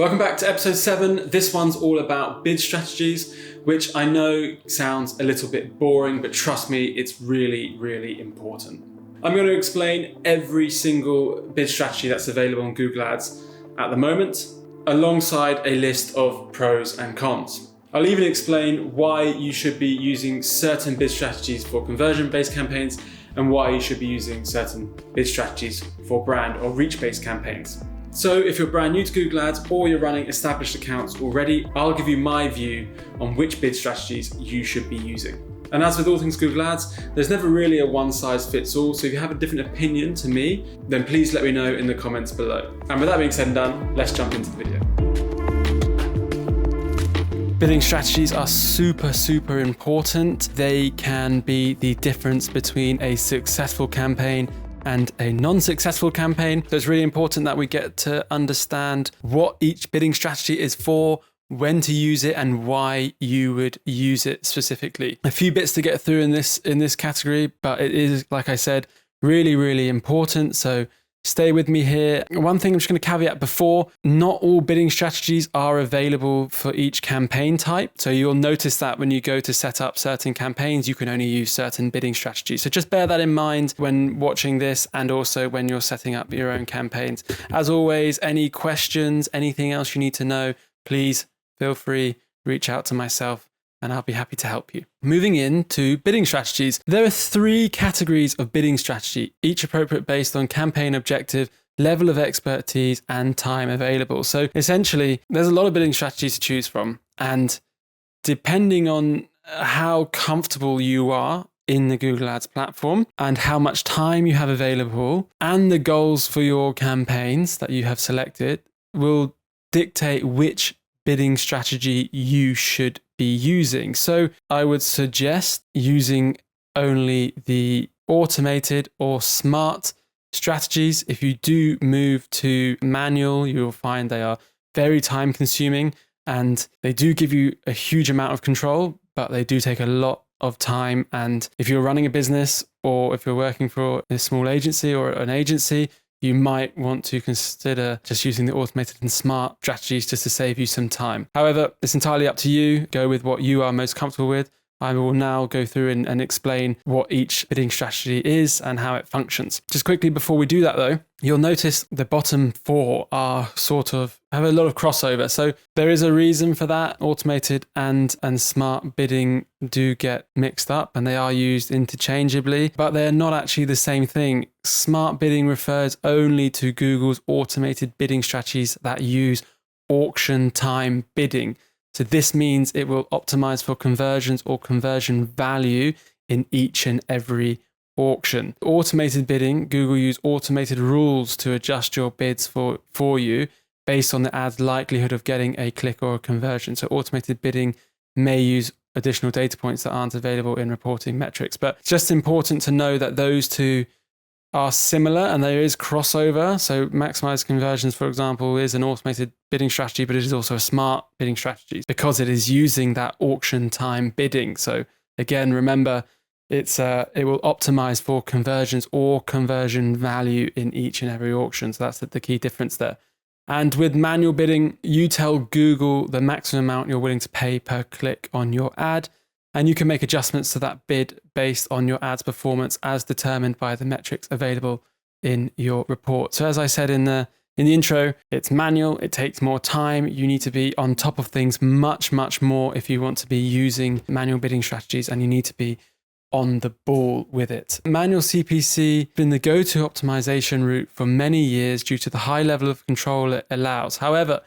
Welcome back to episode 7. This one's all about bid strategies, which I know sounds a little bit boring, but trust me, it's really, really important. I'm going to explain every single bid strategy that's available on Google Ads at the moment, alongside a list of pros and cons. I'll even explain why you should be using certain bid strategies for conversion-based campaigns and why you should be using certain bid strategies for brand or reach-based campaigns. So if you're brand new to Google Ads or you're running established accounts already, I'll give you my view on which bid strategies you should be using. And as with all things Google Ads, there's never really a one-size-fits-all, so if you have a different opinion to me, then please let me know in the comments below. And with that being said and done, let's jump into the video. Bidding strategies are super important. They can be the difference between a successful campaign and a non-successful campaign. So it's really important that we get to understand what each bidding strategy is for, when to use it, and why you would use it specifically. A few bits to get through in this category, but it is, like I said, really important. So stay with me here. One thing I'm just going to caveat before, not all bidding strategies are available for each campaign type. So you'll notice that when you go to set up certain campaigns, you can only use certain bidding strategies. So just bear that in mind when watching this and also when you're setting up your own campaigns. As always, any questions, anything else you need to know, please feel free, reach out to myself and I'll be happy to help you. Moving into bidding strategies, there are 3 categories of bidding strategy, each appropriate based on campaign objective, level of expertise, and time available. So essentially, there's a lot of bidding strategies to choose from. And depending on how comfortable you are in the Google Ads platform and how much time you have available and the goals for your campaigns that you have selected will dictate which bidding strategy you should be using. So I would suggest using only the automated or smart strategies. If you do move to manual, you'll find they are very time consuming and they do give you a huge amount of control, but they do take a lot of time. And if you're running a business or if you're working for a small agency or an agency, you might want to consider just using the automated and smart strategies just to save you some time. However, it's entirely up to you. Go with what you are most comfortable with. I will now go through and explain what each bidding strategy is and how it functions. Just quickly before we do that though, you'll notice the bottom 4 are have a lot of crossover. So there is a reason for that. Automated and smart bidding do get mixed up and they are used interchangeably, but they're not actually the same thing. Smart bidding refers only to Google's automated bidding strategies that use auction time bidding. So this means it will optimize for conversions or conversion value in each and every auction. Automated bidding, Google use automated rules to adjust your bids for you based on the ad's likelihood of getting a click or a conversion. So automated bidding may use additional data points that aren't available in reporting metrics. But it's just important to know that those two are similar and there is crossover. So maximize conversions, for example, is an automated bidding strategy, but it is also a smart bidding strategy because it is using that auction time bidding. So again, remember, it will optimize for conversions or conversion value in each and every auction. So that's the key difference there. And with manual bidding, you tell Google the maximum amount you're willing to pay per click on your ad. And you can make adjustments to that bid based on your ad's performance as determined by the metrics available in your report. So as I said in the intro, it's manual, it takes more time. You need to be on top of things much more if you want to be using manual bidding strategies and you need to be on the ball with it. Manual CPC has been the go-to optimization route for many years due to the high level of control it allows. However,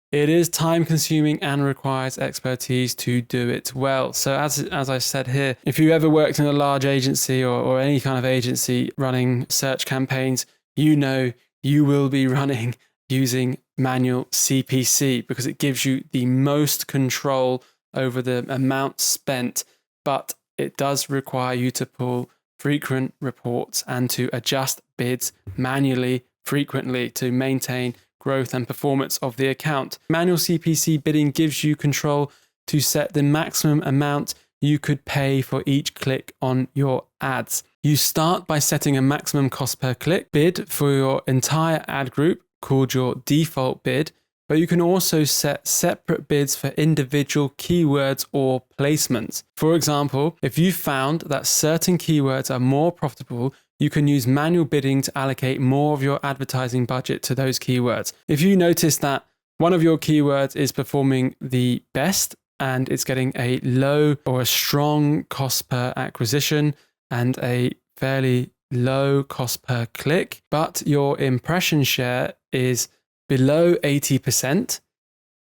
it is time consuming and requires expertise to do it well. So as I said here, if you ever worked in a large agency or any kind of agency running search campaigns, you know you will be running using manual CPC because it gives you the most control over the amount spent, but it does require you to pull frequent reports and to adjust bids manually frequently to maintain growth and performance of the account. Manual CPC bidding gives you control to set the maximum amount you could pay for each click on your ads. You start by setting a maximum cost per click bid for your entire ad group called your default bid, but you can also set separate bids for individual keywords or placements. For example, if you found that certain keywords are more profitable, you can use manual bidding to allocate more of your advertising budget to those keywords. If you notice that one of your keywords is performing the best and it's getting a low or a strong cost per acquisition and a fairly low cost per click, but your impression share is below 80%,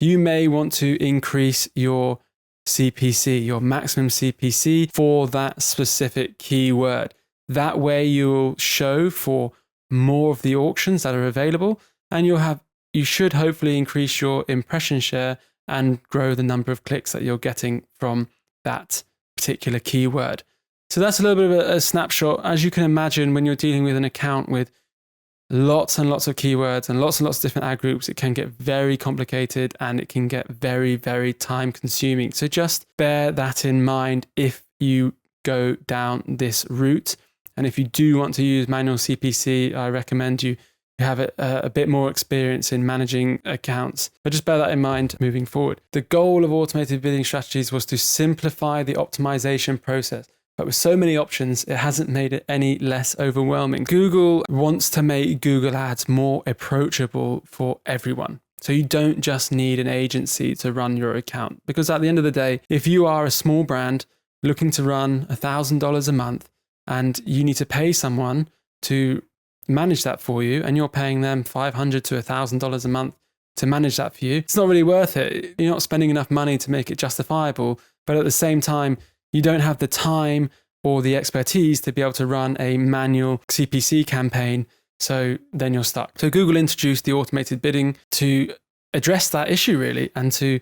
you may want to increase your CPC, your maximum CPC for that specific keyword. That way you'll show for more of the auctions that are available, and you should hopefully increase your impression share and grow the number of clicks that you're getting from that particular keyword. So that's a little bit of a snapshot. As you can imagine, when you're dealing with an account with lots and lots of keywords and lots of different ad groups, it can get very complicated and it can get very, very time consuming. So just bear that in mind if you go down this route. And if you do want to use manual CPC, I recommend you have a bit more experience in managing accounts. But just bear that in mind moving forward. The goal of automated bidding strategies was to simplify the optimization process. But with so many options, it hasn't made it any less overwhelming. Google wants to make Google Ads more approachable for everyone. So you don't just need an agency to run your account. Because at the end of the day, if you are a small brand looking to run $1,000 a month, and you need to pay someone to manage that for you, and you're paying them $500 to $1,000 a month to manage that for you, it's not really worth it. You're not spending enough money to make it justifiable, but at the same time, you don't have the time or the expertise to be able to run a manual CPC campaign, so then you're stuck. So Google introduced the automated bidding to address that issue really, and to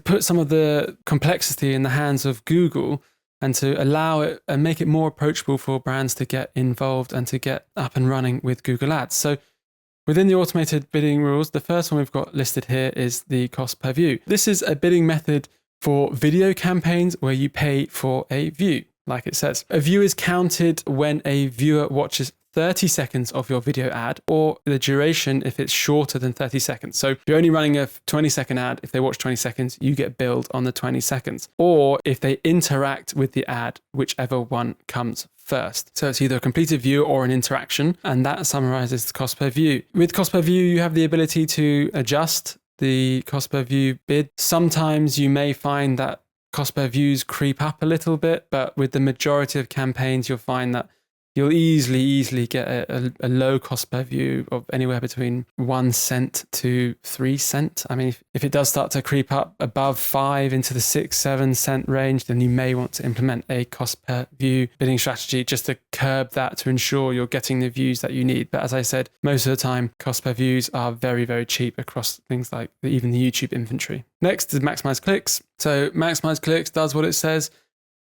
put some of the complexity in the hands of Google and to allow it and make it more approachable for brands to get involved and to get up and running with Google Ads. So within the automated bidding rules, the first one we've got listed here is the cost per view. This is a bidding method for video campaigns where you pay for a view, like it says. A view is counted when a viewer watches 30 seconds of your video ad, or the duration if it's shorter than 30 seconds. So if you're only running a 20-second ad, if they watch 20 seconds, you get billed on the 20 seconds. Or if they interact with the ad, whichever one comes first. So it's either a completed view or an interaction, and that summarizes the cost per view. With cost per view, you have the ability to adjust the cost per view bid. Sometimes you may find that cost per views creep up a little bit, but with the majority of campaigns, you'll find that you'll easily get a low cost per view of anywhere between 1 cent to 3 cents. I mean, if it does start to creep up above 5 into the 6-7 cent range, then you may want to implement a cost per view bidding strategy just to curb that, to ensure you're getting the views that you need. But as I said, most of the time, cost per views are very, very cheap across things like even the YouTube inventory. Next is maximize clicks. So maximize clicks does what it says.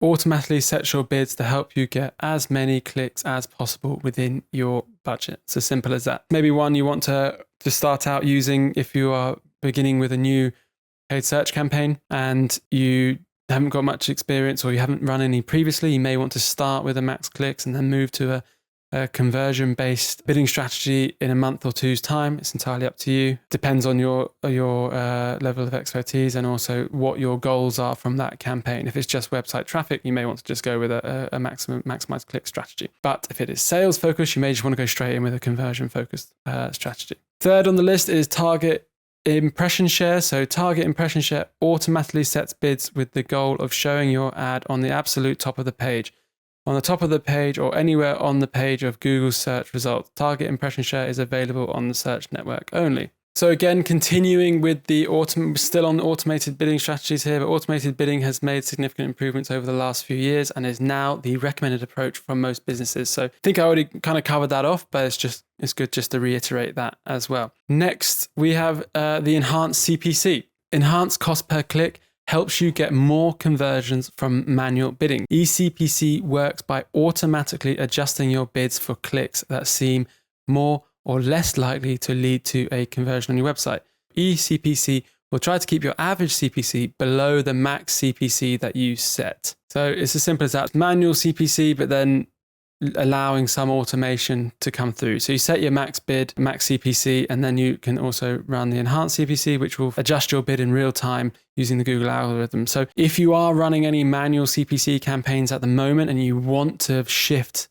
Automatically sets your bids to help you get as many clicks as possible within your budget. It's as simple as that. Maybe one you want to start out using if you are beginning with a new paid search campaign and you haven't got much experience or you haven't run any previously. You may want to start with a max clicks and then move to a conversion-based bidding strategy in a month or two's time. It's entirely up to you. Depends on your level of expertise and also what your goals are from that campaign. If it's just website traffic, you may want to just go with a maximized click strategy. But if it is sales focused, you may just want to go straight in with a conversion focused strategy. Third on the list is target impression share. So target impression share automatically sets bids with the goal of showing your ad on the absolute top of the page. On the top of the page or anywhere on the page of Google search results. Target impression share is available on the search network only. So again, continuing with still on automated bidding strategies here, but automated bidding has made significant improvements over the last few years and is now the recommended approach from most businesses. So I think I already kind of covered that off, but it's good just to reiterate that as well. Next, we have the enhanced CPC. Enhanced cost per click helps you get more conversions from manual bidding. eCPC works by automatically adjusting your bids for clicks that seem more or less likely to lead to a conversion on your website. eCPC will try to keep your average CPC below the max CPC that you set. So it's as simple as that. Manual CPC, but then allowing some automation to come through. So you set your max bid, max CPC, and then you can also run the enhanced CPC, which will adjust your bid in real time using the Google algorithm. So if you are running any manual CPC campaigns at the moment and you want to shift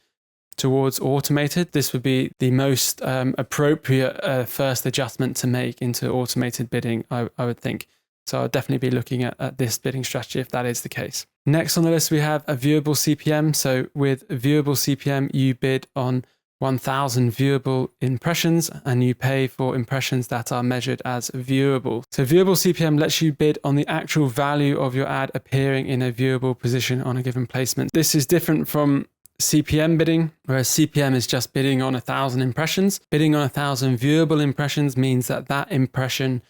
towards automated, this would be the most appropriate first adjustment to make into automated bidding, I would think. So I'll definitely be looking at this bidding strategy if that is the case. Next on the list, we have a viewable CPM. So with viewable CPM, you bid on 1,000 viewable impressions and you pay for impressions that are measured as viewable. So viewable CPM lets you bid on the actual value of your ad appearing in a viewable position on a given placement. This is different from CPM bidding, whereas CPM is just bidding on 1,000 impressions. Bidding on 1,000 viewable impressions means that that impression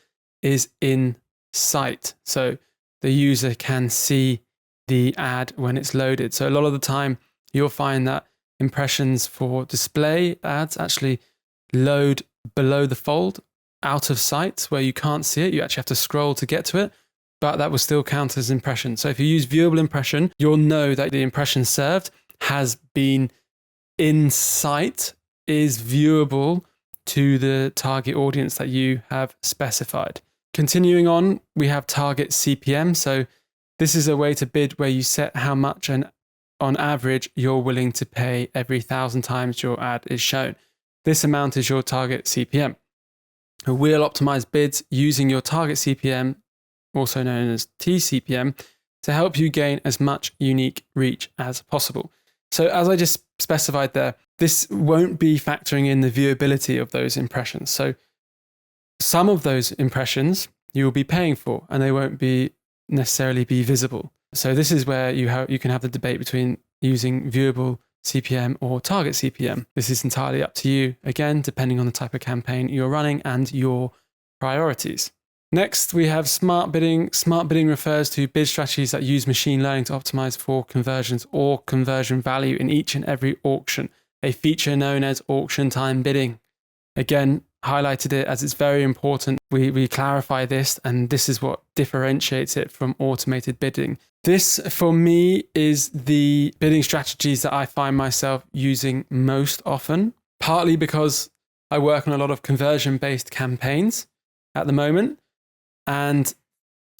is in sight. So the user can see the ad when it's loaded. So a lot of the time you'll find that impressions for display ads actually load below the fold out of sight where you can't see it. You actually have to scroll to get to it, but that will still count as impression. So if you use viewable impression, you'll know that the impression served has been in sight, is viewable to the target audience that you have specified. Continuing on, we have target CPM. So this is a way to bid where you set how much and on average you're willing to pay every 1,000 times your ad is shown. This amount is your target CPM. We'll optimize bids using your target CPM, also known as TCPM, to help you gain as much unique reach as possible. So as I just specified there, this won't be factoring in the viewability of those impressions. So some of those impressions you will be paying for and they won't necessarily be visible. So this is where you can have the debate between using viewable CPM or target CPM. This is entirely up to you, again, depending on the type of campaign you're running and your priorities. Next, we have smart bidding. Smart bidding refers to bid strategies that use machine learning to optimize for conversions or conversion value in each and every auction, a feature known as auction time bidding. Again, highlighted it as it's very important. We clarify this, and this is what differentiates it from automated bidding. This, for me, is the bidding strategies that I find myself using most often, partly because I work on a lot of conversion-based campaigns at the moment, and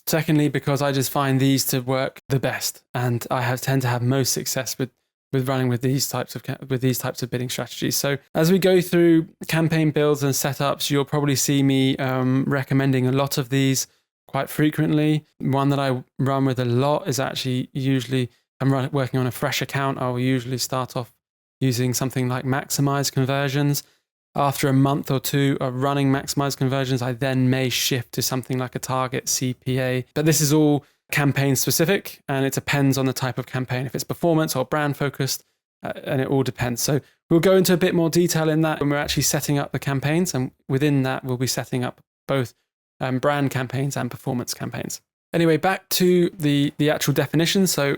secondly, because I just find these to work the best, and I tend to have most success with running with these types of bidding strategies. So as we go through campaign builds and setups, you'll probably see me recommending a lot of these quite frequently. One that I run with a lot is actually usually working on a fresh account. I'll usually start off using something like Maximize Conversions. After a month or two of running Maximize Conversions, I then may shift to something like a target CPA. But this is all campaign specific and it depends on the type of campaign, if it's performance or brand focused, and it all depends. So we'll go into a bit more detail in that when we're actually setting up the campaigns, and within that we'll be setting up both brand campaigns and performance campaigns. Anyway, back to the actual definition. So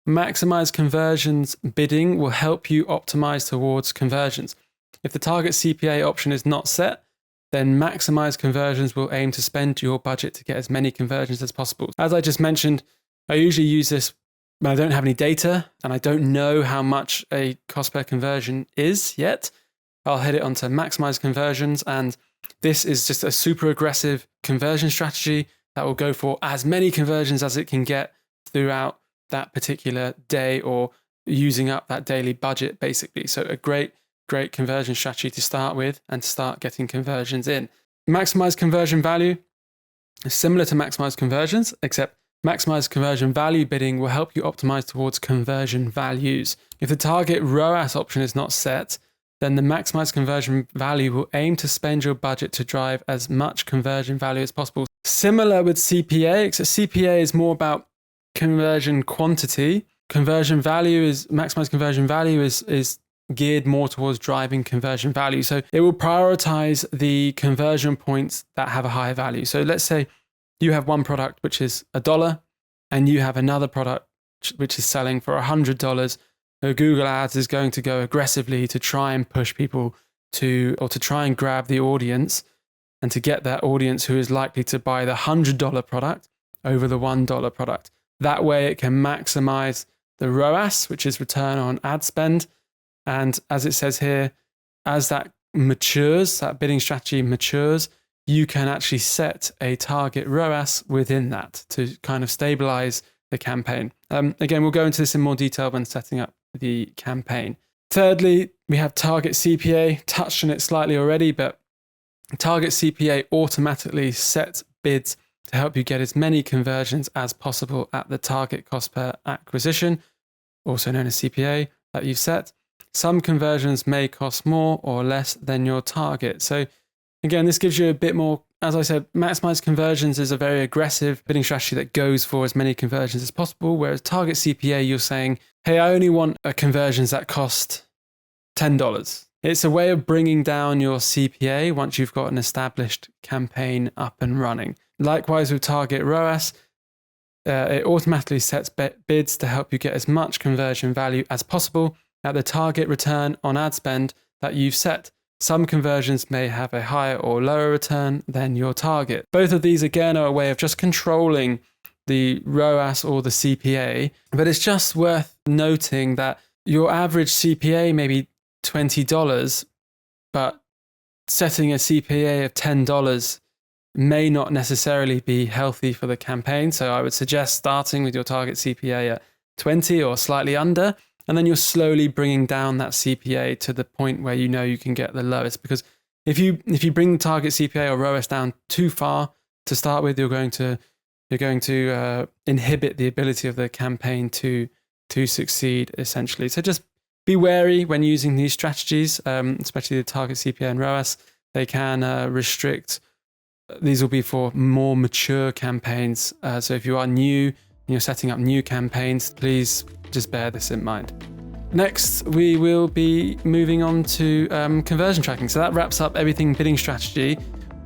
Maximize Conversions bidding will help you optimize towards conversions. If the target CPA option is not set, then Maximize Conversions will aim to spend your budget to get as many conversions as possible. As I just mentioned, I usually use this when I don't have any data and I don't know how much a cost per conversion is yet. I'll head it onto Maximize Conversions, and this is just a super aggressive conversion strategy that will go for as many conversions as it can get throughout that particular day or using up that daily budget, basically. So a great conversion strategy to start with and start getting conversions in. Maximize conversion value is similar to Maximize Conversions, except Maximize Conversion Value bidding will help you optimize towards conversion values. If the target ROAS option is not set, then the Maximize Conversion Value will aim to spend your budget to drive as much conversion value as possible. Similar with CPA, except CPA is more about conversion quantity. Maximize Conversion Value is geared more towards driving conversion value. So it will prioritize the conversion points that have a higher value. So let's say you have one product which is $1 and you have another product which is selling for $100. So Google Ads is going to go aggressively to try and push people to try and grab the audience and to get that audience who is likely to buy the $100 product over the $1 product. That way it can maximize the ROAS, which is return on ad spend, And as it says here, as that matures, that bidding strategy matures, you can actually set a target ROAS within that to kind of stabilize the campaign. Again, we'll go into this in more detail when setting up the campaign. Thirdly, we have target CPA. Touched on it slightly already, but target CPA automatically sets bids to help you get as many conversions as possible at the target cost per acquisition, also known as CPA, that you've set. Some conversions may cost more or less than your target. So again, this gives you a bit more, as I said, maximize conversions is a very aggressive bidding strategy that goes for as many conversions as possible. Whereas target CPA, you're saying, hey, I only want conversions that cost $10. It's a way of bringing down your CPA once you've got an established campaign up and running. Likewise with target ROAS, it automatically sets bids to help you get as much conversion value as possible at the target return on ad spend that you've set. Some conversions may have a higher or lower return than your target. Both of these, again, are a way of just controlling the ROAS or the CPA, but it's just worth noting that your average CPA may be $20, but setting a CPA of $10 may not necessarily be healthy for the campaign. So I would suggest starting with your target CPA at 20 or slightly under, and then you're slowly bringing down that CPA to the point where you know you can get the lowest. Because if you bring the target CPA or ROAS down too far to start with, you're going to inhibit the ability of the campaign to succeed, essentially. So just be wary when using these strategies, especially the target CPA and ROAS. They can restrict. These will be for more mature campaigns. So if you are new and you're setting up new campaigns, please just bear this in mind. Next, we will be moving on to conversion tracking. So that wraps up everything bidding strategy.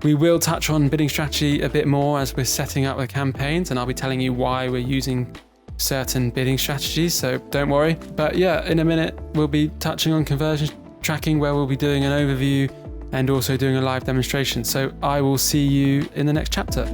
We will touch on bidding strategy a bit more as we're setting up the campaigns, and I'll be telling you why we're using certain bidding strategies, so don't worry. But yeah, in a minute, we'll be touching on conversion tracking, where we'll be doing an overview and also doing a live demonstration. So I will see you in the next chapter.